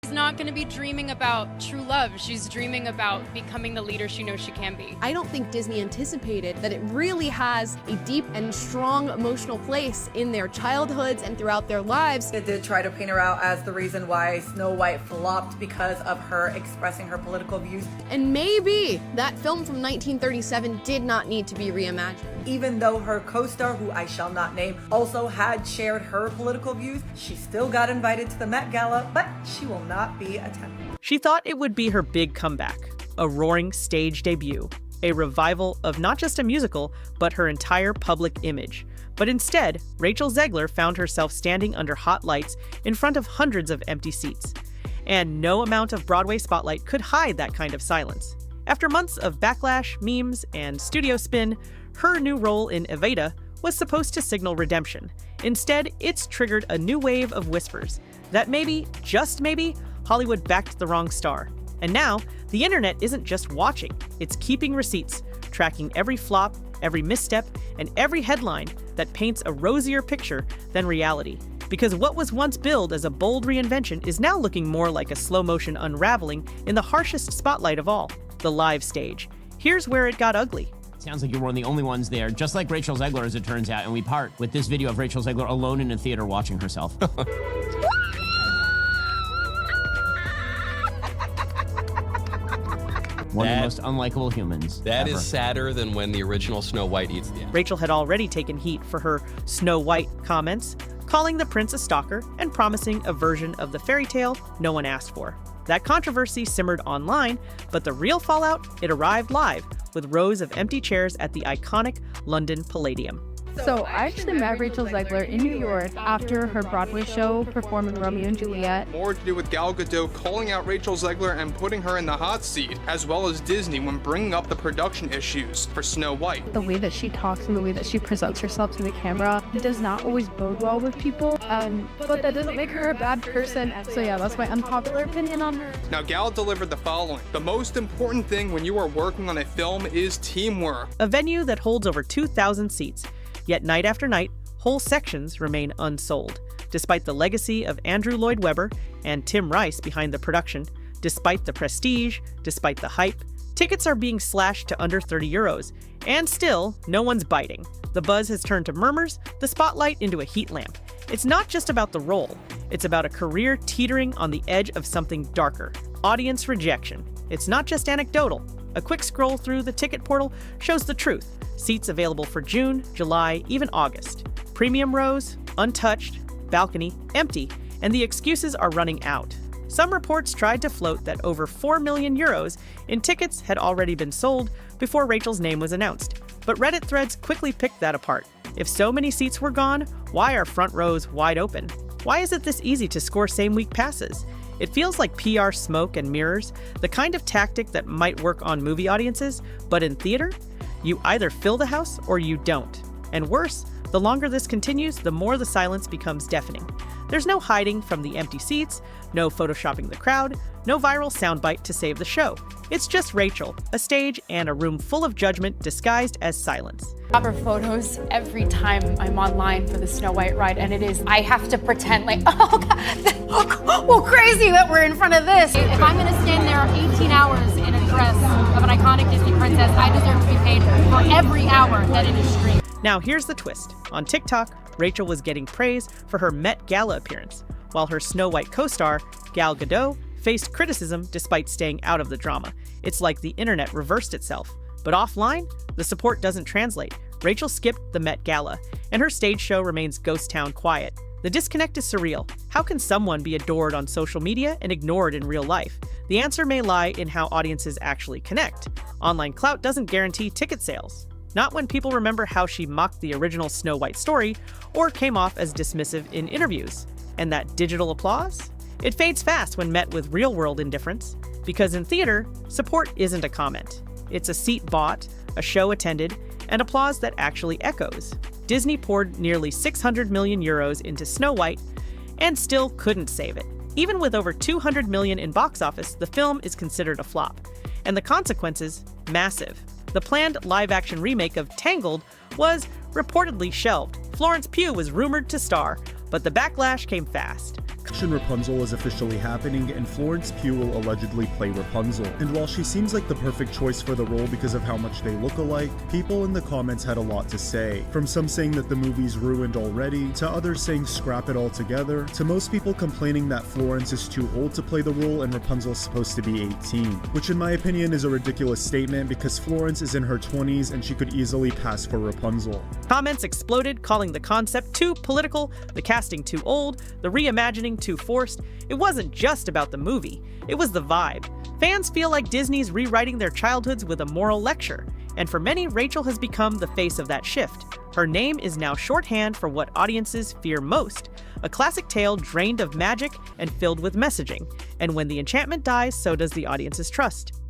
She's not going to be dreaming about true love. She's dreaming about becoming the leader she knows she can be. I don't think Disney anticipated that it really has a deep and strong emotional place in their childhoods and throughout their lives. They did try to paint her out as the reason why Snow White flopped because of her expressing her political views. And maybe that film from 1937 did not need to be reimagined. Even though her co-star, who I shall not name, also had shared her political views, she still got invited to the Met Gala, but she will not be attending. She thought it would be her big comeback, a roaring stage debut, a revival of not just a musical, but her entire public image. But instead, Rachel Zegler found herself standing under hot lights in front of hundreds of empty seats. And no amount of Broadway spotlight could hide that kind of silence. After months of backlash, memes, and studio spin, her new role in Evita was supposed to signal redemption. Instead, it's triggered a new wave of whispers that maybe, just maybe, Hollywood backed the wrong star. And now, the internet isn't just watching, it's keeping receipts, tracking every flop, every misstep, and every headline that paints a rosier picture than reality. Because what was once billed as a bold reinvention is now looking more like a slow-motion unraveling in the harshest spotlight of all, the live stage. Here's where it got ugly. Sounds like you're one of the only ones there, just like Rachel Zegler, as it turns out, and we part with this video of Rachel Zegler alone in a theater watching herself. One of the most unlikable humans That ever. is sadder than when the original Snow White eats the apple. Rachel had already taken heat for her Snow White comments, calling the prince a stalker and promising a version of the fairy tale no one asked for. That controversy simmered online, but the real fallout, it arrived live with rows of empty chairs at the iconic London Palladium. So I actually met Rachel Zegler in New York after her Broadway show performing Romeo and Juliet. More to do with Gal Gadot calling out Rachel Zegler and putting her in the hot seat, as well as Disney when bringing up the production issues for Snow White. The way that she talks and the way that she presents herself to the camera does not always bode well with people, but that doesn't make her a bad person. So yeah, that's my unpopular opinion on her. Now, Gal delivered the following: the most important thing when you are working on a film is teamwork. A venue that holds over 2,000 seats. Yet night after night, whole sections remain unsold. Despite the legacy of Andrew Lloyd Webber and Tim Rice behind the production, despite the prestige, despite the hype, tickets are being slashed to under 30 euros. And still, no one's biting. The buzz has turned to murmurs, the spotlight into a heat lamp. It's not just about the role, it's about a career teetering on the edge of something darker. Audience rejection. It's not just anecdotal. A quick scroll through the ticket portal shows the truth. Seats available for June, July, even August. Premium rows, untouched, balcony, empty, and the excuses are running out. Some reports tried to float that over 4 million euros in tickets had already been sold before Rachel's name was announced. But Reddit threads quickly picked that apart. If so many seats were gone, why are front rows wide open? Why is it this easy to score same-week passes? It feels like PR smoke and mirrors, the kind of tactic that might work on movie audiences, but in theater? You either fill the house or you don't. And worse, the longer this continues, the more the silence becomes deafening. There's no hiding from the empty seats, no photoshopping the crowd, no viral soundbite to save the show. It's just Rachel, a stage, and a room full of judgment disguised as silence. Proper photos every time I'm online for the Snow White ride, and I have to pretend like, oh God, well, crazy that we're in front of this. If I'm gonna stand there 18 hours in a dress of an iconic Disney princess, I deserve to be paid for every hour that it is streamed. Now here's the twist. On TikTok, Rachel was getting praise for her Met Gala appearance, while her Snow White co-star, Gal Gadot, faced criticism despite staying out of the drama. It's like the internet reversed itself. But offline, the support doesn't translate. Rachel skipped the Met Gala, and her stage show remains ghost town quiet. The disconnect is surreal. How can someone be adored on social media and ignored in real life? The answer may lie in how audiences actually connect. Online clout doesn't guarantee ticket sales. Not when people remember how she mocked the original Snow White story or came off as dismissive in interviews. And that digital applause? It fades fast when met with real-world indifference, because in theater, support isn't a comment. It's a seat bought, a show attended, and applause that actually echoes. Disney poured nearly 600 million euros into Snow White and still couldn't save it. Even with over 200 million in box office, the film is considered a flop. And the consequences, massive. The planned live-action remake of Tangled was reportedly shelved. Florence Pugh was rumored to star, but the backlash came fast. Rapunzel is officially happening, and Florence Pugh will allegedly play Rapunzel. And while she seems like the perfect choice for the role because of how much they look alike, people in the comments had a lot to say. From some saying that the movie's ruined already, to others saying scrap it altogether, to most people complaining that Florence is too old to play the role and Rapunzel's supposed to be 18. Which in my opinion is a ridiculous statement because Florence is in her 20s and she could easily pass for Rapunzel. Comments exploded, calling the concept too political, the casting too old, the reimagining too forced. It wasn't just about the movie, it was the vibe. Fans feel like Disney's rewriting their childhoods with a moral lecture, and for many, Rachel has become the face of that shift. Her name is now shorthand for what audiences fear most, a classic tale drained of magic and filled with messaging, and when the enchantment dies, so does the audience's trust.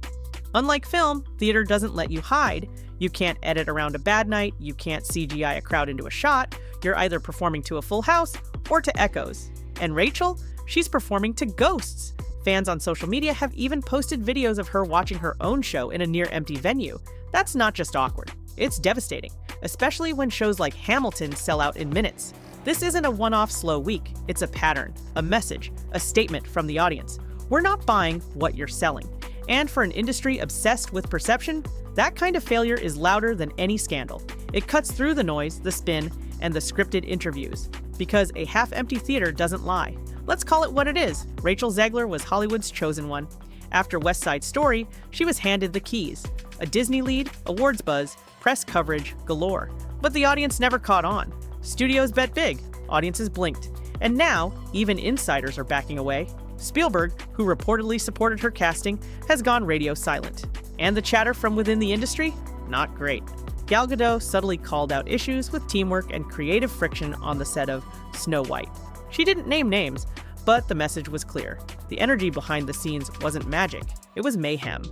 Unlike film, theater doesn't let you hide. You can't edit around a bad night, you can't CGI a crowd into a shot, you're either performing to a full house or to echoes. And Rachel? She's performing to ghosts. Fans on social media have even posted videos of her watching her own show in a near-empty venue. That's not just awkward, it's devastating, especially when shows like Hamilton sell out in minutes. This isn't a one-off slow week, it's a pattern, a message, a statement from the audience. We're not buying what you're selling. And for an industry obsessed with perception, that kind of failure is louder than any scandal. It cuts through the noise, the spin, and the scripted interviews. Because a half-empty theater doesn't lie. Let's call it what it is. Rachel Zegler was Hollywood's chosen one. After West Side Story, she was handed the keys. A Disney lead, awards buzz, press coverage galore. But the audience never caught on. Studios bet big, audiences blinked. And now, even insiders are backing away. Spielberg, who reportedly supported her casting, has gone radio silent. And the chatter from within the industry? Not great. Gal Gadot subtly called out issues with teamwork and creative friction on the set of Snow White. She didn't name names, but the message was clear. The energy behind the scenes wasn't magic, it was mayhem.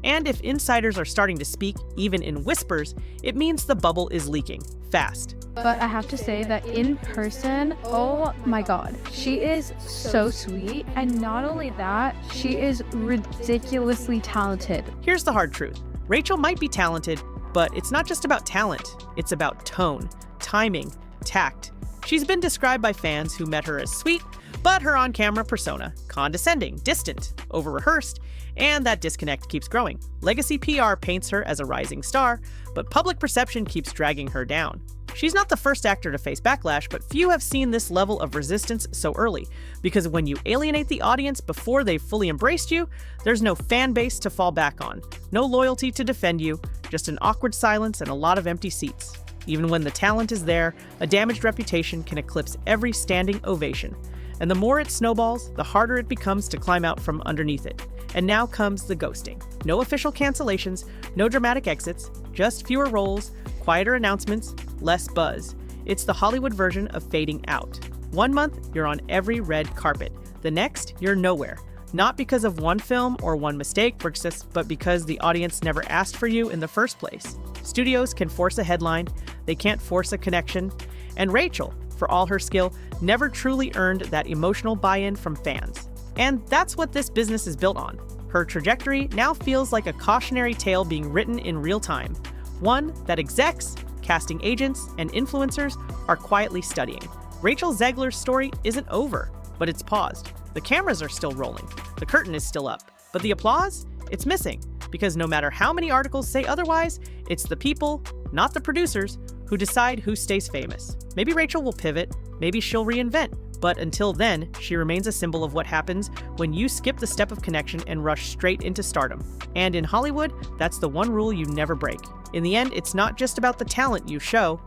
And if insiders are starting to speak, even in whispers, it means the bubble is leaking, fast. But I have to say that in person, oh my god, she is so sweet. And not only that, she is ridiculously talented. Here's the hard truth. Rachel might be talented, but it's not just about talent. It's about tone, timing, tact. She's been described by fans who met her as sweet, but her on-camera persona, condescending, distant, over-rehearsed, and that disconnect keeps growing. Legacy PR paints her as a rising star, but public perception keeps dragging her down. She's not the first actor to face backlash, but few have seen this level of resistance so early, because when you alienate the audience before they've fully embraced you, there's no fan base to fall back on, no loyalty to defend you, just an awkward silence and a lot of empty seats. Even when the talent is there, a damaged reputation can eclipse every standing ovation. And the more it snowballs, the harder it becomes to climb out from underneath it. And now comes the ghosting. No official cancellations, no dramatic exits, just fewer roles, quieter announcements, less buzz. It's the Hollywood version of fading out. 1 month, you're on every red carpet. The next, you're nowhere. Not because of one film or one mistake, but because the audience never asked for you in the first place. Studios can force a headline, they can't force a connection. And Rachel, for all her skill, never truly earned that emotional buy-in from fans. And that's what this business is built on. Her trajectory now feels like a cautionary tale being written in real time. One that execs, casting agents, and influencers are quietly studying. Rachel Zegler's story isn't over, but it's paused. The cameras are still rolling. The curtain is still up. But the applause? It's missing. Because no matter how many articles say otherwise, it's the people, not the producers, who decide who stays famous. Maybe Rachel will pivot, maybe she'll reinvent. But until then, she remains a symbol of what happens when you skip the step of connection and rush straight into stardom. And in Hollywood, that's the one rule you never break. In the end, it's not just about the talent you show,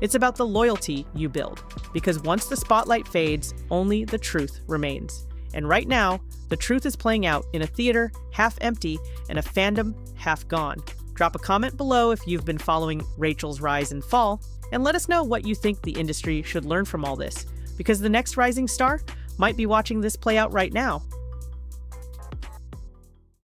it's about the loyalty you build. Because once the spotlight fades, only the truth remains. And right now, the truth is playing out in a theater half empty and a fandom half gone. Drop a comment below if you've been following Rachel's rise and fall, and let us know what you think the industry should learn from all this, because the next rising star might be watching this play out right now.